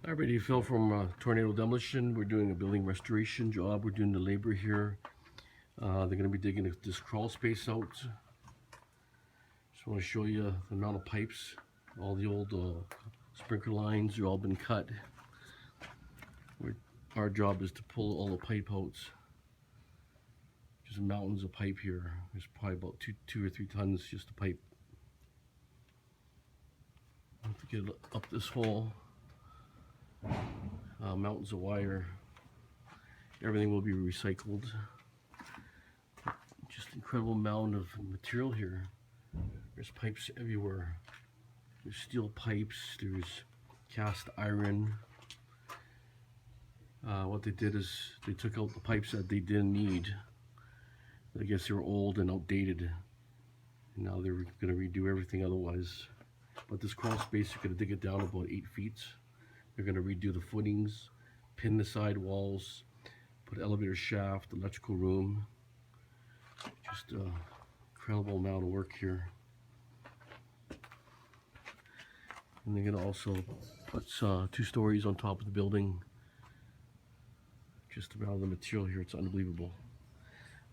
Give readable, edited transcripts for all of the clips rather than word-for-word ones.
Hi everybody, Phil from Tornado Demolition. We're doing a building restoration job. We're doing the labor here. They're going to be digging this crawl space out. Just want to show you the amount of pipes. All the old sprinkler lines are all been cut. Our job is to pull all the pipe out. There's mountains of pipe here. There's probably about two or three tons just of pipe. I have to get it up this hole. Mountains of wire. Everything will be recycled. Just incredible amount of material here. There's pipes everywhere. There's steel pipes. There's cast iron. What they did is they took out the pipes that they didn't need. I guess they were old and outdated. And now they're going to redo everything otherwise. But this crawl space, you're going to dig it down about 8 feet. They're going to redo the footings, pin the side walls, put elevator shaft, electrical room. Just an incredible amount of work here. And they're going to also put 2 stories on top of the building. Just about the material here, it's unbelievable.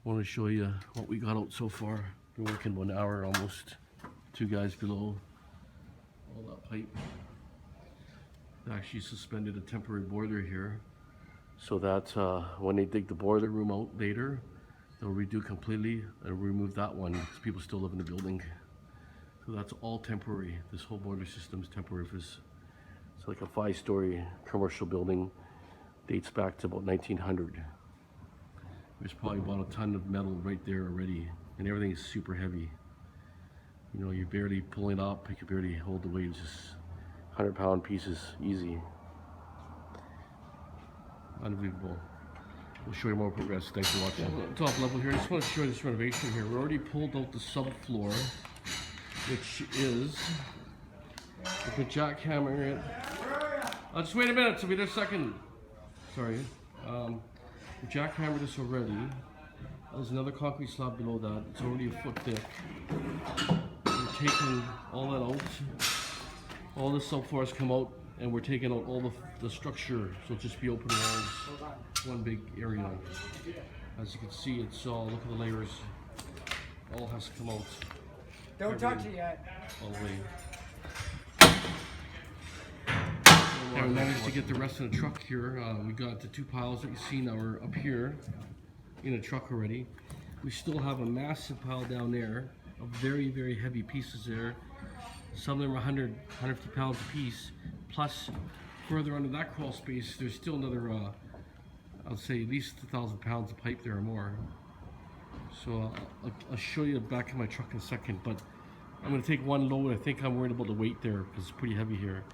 I want to show you what we got out so far. Been working 1 hour almost. 2 guys below. All that pipe. They actually suspended a temporary boiler here so that when they dig the boiler room out later, they'll redo completely and remove that one because people still live in the building. So that's all temporary. This whole boiler system is temporary. It's like a 5-story commercial building, dates back to about 1900. There's probably about a ton of metal right there already, and everything is super heavy. You know, you're barely pulling it up, you can barely hold the weight. It's just 100-pound pieces, easy. Unbelievable. We'll show you more progress. Thanks for watching. Top level here, I just want to show you this renovation here. We already pulled out the subfloor, which is, we could jackhammer it. Just wait a minute, so be there a second. Sorry. We jackhammered this already. There's another concrete slab below that. It's already a foot thick. We're taking all that out. All the subfloor has come out, and we're taking out all the structure, so it'll just be open walls, one big area. As you can see, it's all, look at the layers, all has to come out. Don't touch it yet. All the way. And we managed to get the rest of the truck here. We got the 2 piles that you see now are up here in a truck already. We still have a massive pile down there of very, very heavy pieces there. Some of them are 150 pounds a piece. Plus, further under that crawl space, there's still another, I'd say at least 1,000 pounds of pipe there or more. So I'll show you the back of my truck in a second, but I'm going to take one load. I think I'm worried about the weight there because it's pretty heavy here.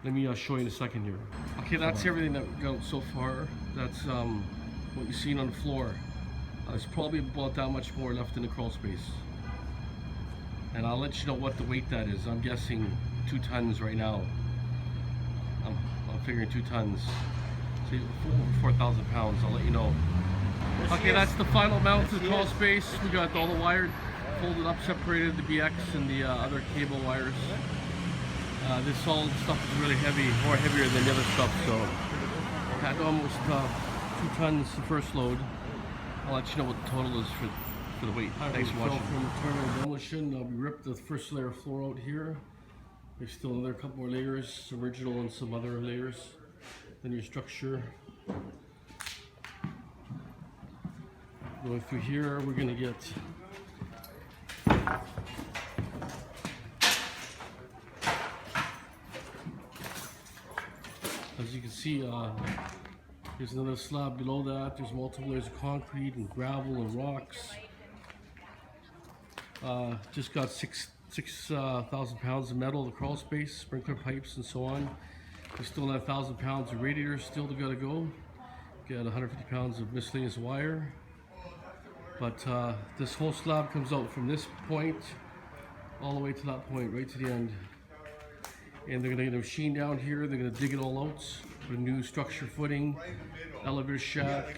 Let me show you in a second here. Okay, that's everything that we got so far. That's what you've seen on the floor. There's probably about that much more left in the crawl space. And I'll let you know what the weight that is. I'm guessing 2 tons right now. I'm figuring 2 tons. So over 4,000 pounds, I'll let you know. Okay, that's the final mount to the crawl space. We got all the wire folded up, separated, the BX and the other cable wires. This solid stuff is really heavy, more heavier than the other stuff, so I had almost 2 tons the first load. I'll let you know what the total is for the weight. Thanks for watching. From Tornado Demolition, we ripped the first layer of floor out here. There's still another couple more layers, some original and some other layers. Then your structure. Going through here, we're going to get as you can see, there's another slab below that. There's multiple layers of concrete and gravel and rocks. Just got 6,000 pounds of metal, the crawl space, sprinkler pipes, and so on. We still have 1,000 pounds of radiators still to gotta go. Got 150 pounds of miscellaneous wire. But this whole slab comes out from this point all the way to that point, right to the end. And they're gonna get a machine down here. They're gonna dig it all out. Put a new structure footing, elevator shack,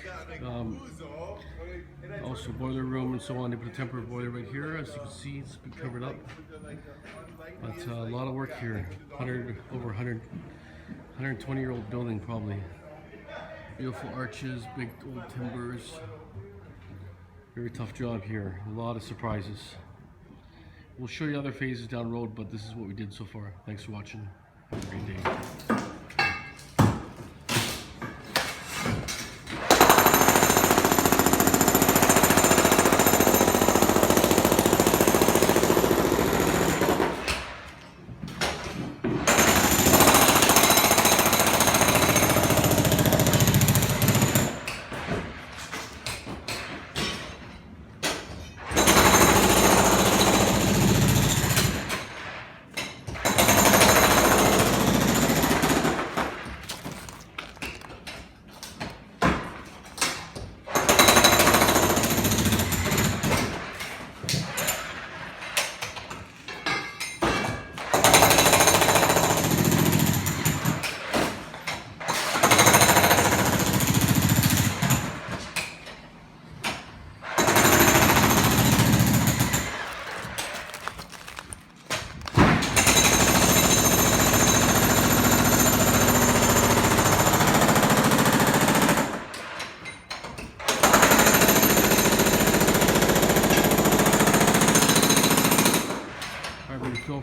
also boiler room and so on. They put a temporary boiler right here. As you can see, it's been covered up. But a lot of work here. Over 120-year-old building probably. Beautiful arches, big old timbers. Very tough job here. A lot of surprises. We'll show you other phases down the road, but this is what we did so far. Thanks for watching. Have a great day.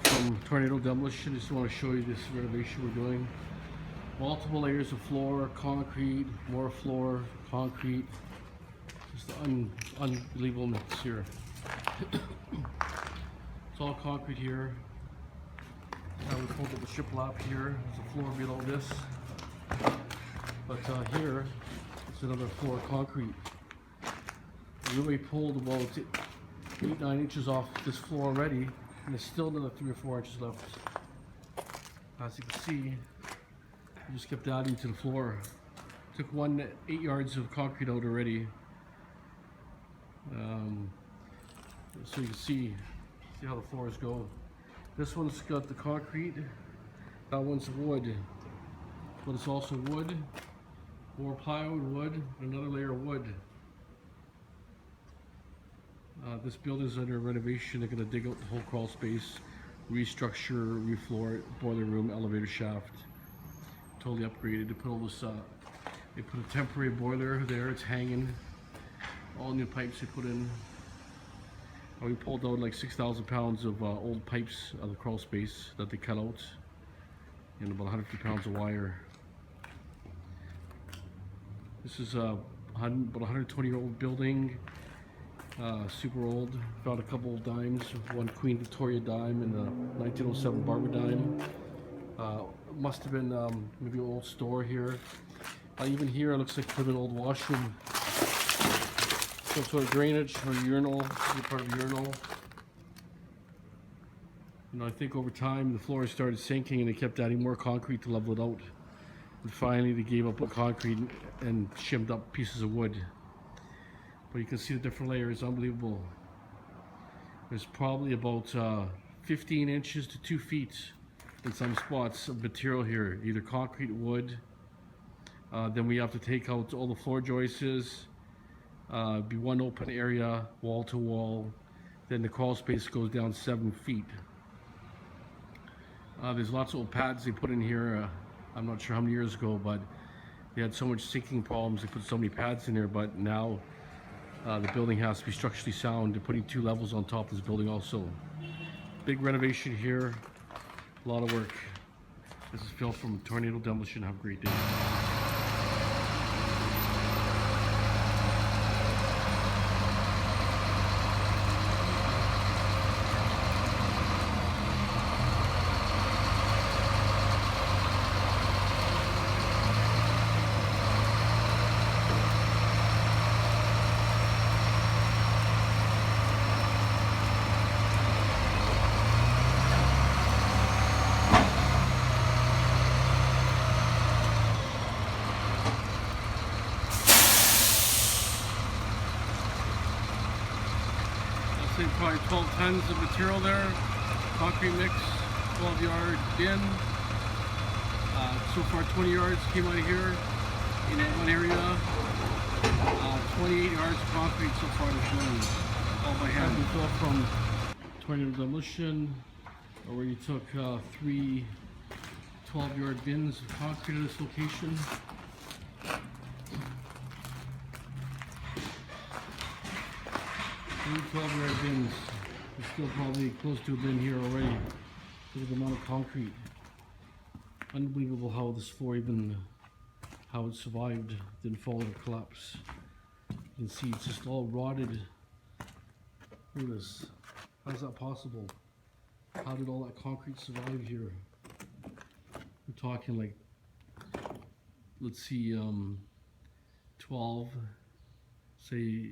From Tornado Demolition. Just want to show you this renovation we're doing. Multiple layers of floor, concrete, more floor, concrete. Just unbelievable mix here. It's all concrete here. Now we pulled up the shiplap here. There's a floor below this. But here, it's another floor of concrete. We really pulled about 8-9 inches off this floor already. And there's still another 3 or 4 inches left. As you can see, we just kept adding to the floor. Took 8 yards of concrete out already. So you can see how the floors go. This one's got the concrete. That one's wood. But it's also wood, more plywood, wood, another layer of wood. This building's under renovation. They're going to dig out the whole crawl space, restructure, refloor it, boiler room, elevator shaft. Totally upgraded. They put all this. They put a temporary boiler there. It's hanging. All new pipes they put in. We pulled out like 6,000 pounds of old pipes out of the crawl space that they cut out, and about 150 pounds of wire. This is about 120-year-old building. Super old. Found a couple of dimes, one Queen Victoria dime and a 1907 Barber dime. Must have been maybe an old store here. Even here it looks like could have been an old washroom. Some sort of drainage or urinal, part of urinal. I think over time the floors started sinking and they kept adding more concrete to level it out. And finally they gave up on concrete and shimmed up pieces of wood. But you can see the different layers, unbelievable. There's probably about 15 inches to 2 feet in some spots of material here, either concrete, wood. Then we have to take out all the floor joists, be one open area, wall to wall. Then the crawl space goes down 7 feet. There's lots of old pads they put in here. I'm not sure how many years ago, but they had so much sinking problems. They put so many pads in there, but now the building has to be structurally sound. They're putting 2 levels on top of this building also. Big renovation here, a lot of work. This is Phil from Tornado Demolition. Have a great day. Probably 12 tons of material there, concrete mix, 12-yard bin. So far 20 yards came out of here in one area. 28 yards of concrete so far this morning, all by hand. We built from tornado demolition. Already took 3 12-yard bins of concrete at this location. Three 12-yard bins. There's still probably close to a bin here already. Look at the amount of concrete. Unbelievable how this floor how it survived, didn't fall or collapse. You can see it's just all rotted. Look at this. How's that possible? How did all that concrete survive here? We're talking like, let's see, 12, say,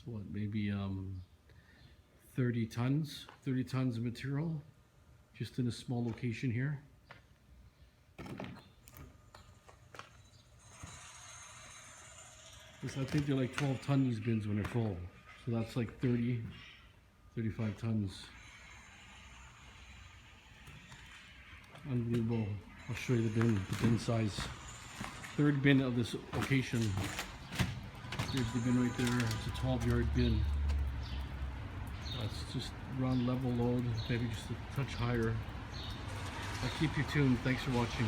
what, maybe 30 tons of material just in a small location here. I think they're like 12 ton, these bins, when they're full. So that's like 30, 35 tons. Unbelievable. I'll show you the bin size. Third bin of this location. Here's the bin right there. It's a 12-yard bin. That's just run level load, maybe just a touch higher. I'll keep you tuned. Thanks for watching.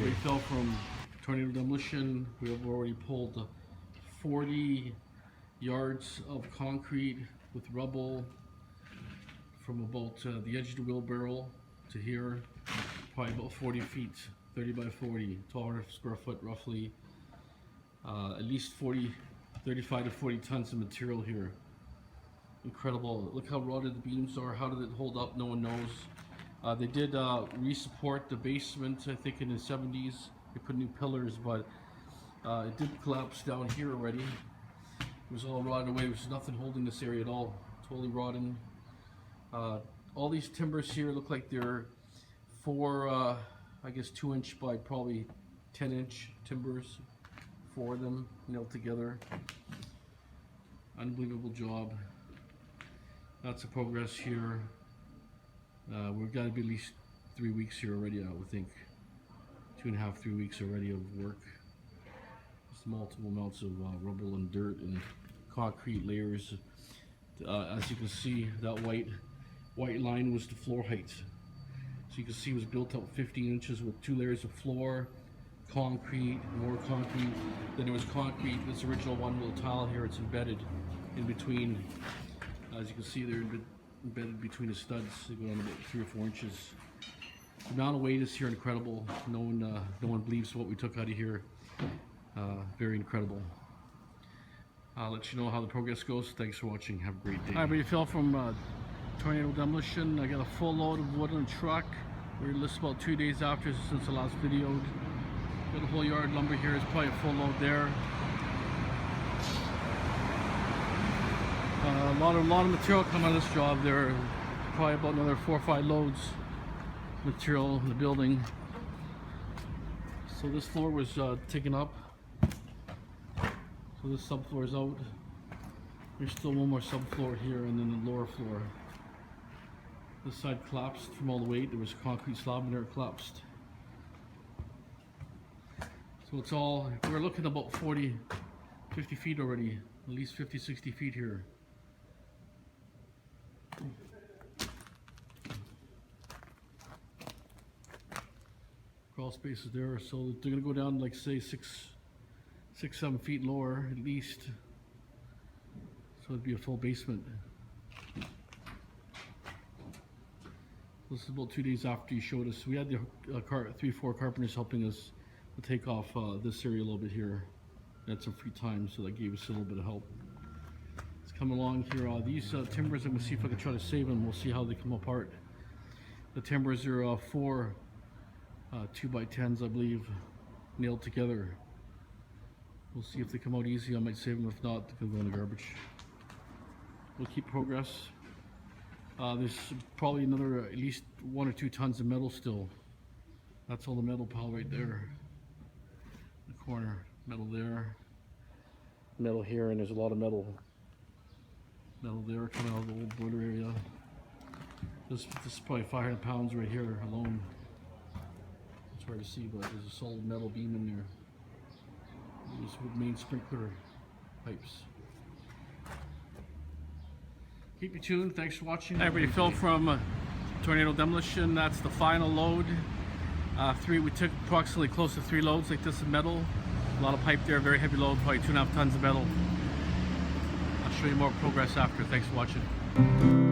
We fell from tornado demolition. We have already pulled 40 yards of concrete with rubble from about the edge of the wheelbarrow to here, probably about 40 feet, 30 by 40, 1,200 square foot roughly. At least 35 to 40 tons of material here. Incredible. Look how rotted the beams are. How did it hold up? No one knows. They did re-support the basement, I think, in the 70s. They put new pillars, but it did collapse down here already. It was all rotted away. There's nothing holding this area at all. Totally rotten. All these timbers here look like they're 4, I guess 2-inch by probably 10-inch timbers. 4 of them nailed together. Unbelievable job. Lots of progress here. We've got to be at least 3 weeks here already, I would think. 2.5, 3 weeks already of work. Just multiple amounts of rubble and dirt and concrete layers. As you can see, that white line was the floor height. So you can see it was built up 15 inches with 2 layers of floor, concrete, more concrete. Then there was concrete, this original one little tile here, it's embedded in between. As you can see, they're embedded between the studs. They go down about 3 or 4 inches. The amount of weight is here incredible. No one believes what we took out of here. Very incredible. I'll let you know how the progress goes. Thanks for watching. Have a great day. Alright, but you fell from tornado demolition. I got a full load of wood on a truck. We're just about 2 days after since the last video. Got a whole yard lumber here. It's probably a full load there. A lot of material come out of this job. There are probably about another 4 or 5 loads of material in the building. So this floor was taken up. So this subfloor is out. There's still one more subfloor here, and then the lower floor. This side collapsed from all the weight. There was a concrete slab in there, it collapsed. So it's all, we're looking about 40, 50 feet already. At least 50, 60 feet here. Crawl space is there, so they're gonna go down like say 6, 7 feet lower at least. So it'd be a full basement. This is about 2 days after you showed us. We had the 3-4 carpenters helping us to take off this area a little bit here. We had some free time, so that gave us a little bit of help. Let's come along here. These timbers, I'm gonna see if I can try to save them. We'll see how they come apart. The timbers are 4 2x10s, I believe, nailed together. We'll see if they come out easy. I might save them. If not, they can go in the garbage. We'll keep progress. There's probably another at least 1 or 2 tons of metal still. That's all the metal pile right there. The corner, metal there, metal here, and there's a lot of metal there coming out of the old boiler area. This is probably 500 pounds right here alone. It's hard to see, but there's a solid metal beam in there. These main sprinkler pipes. Keep you tuned. Thanks for watching. Hi everybody, Phil from Tornado Demolition. That's the final load. We took approximately close to 3 loads like this of metal. A lot of pipe there, very heavy load, probably 2.5 tons of metal. I'll show you more progress after. Thanks for watching.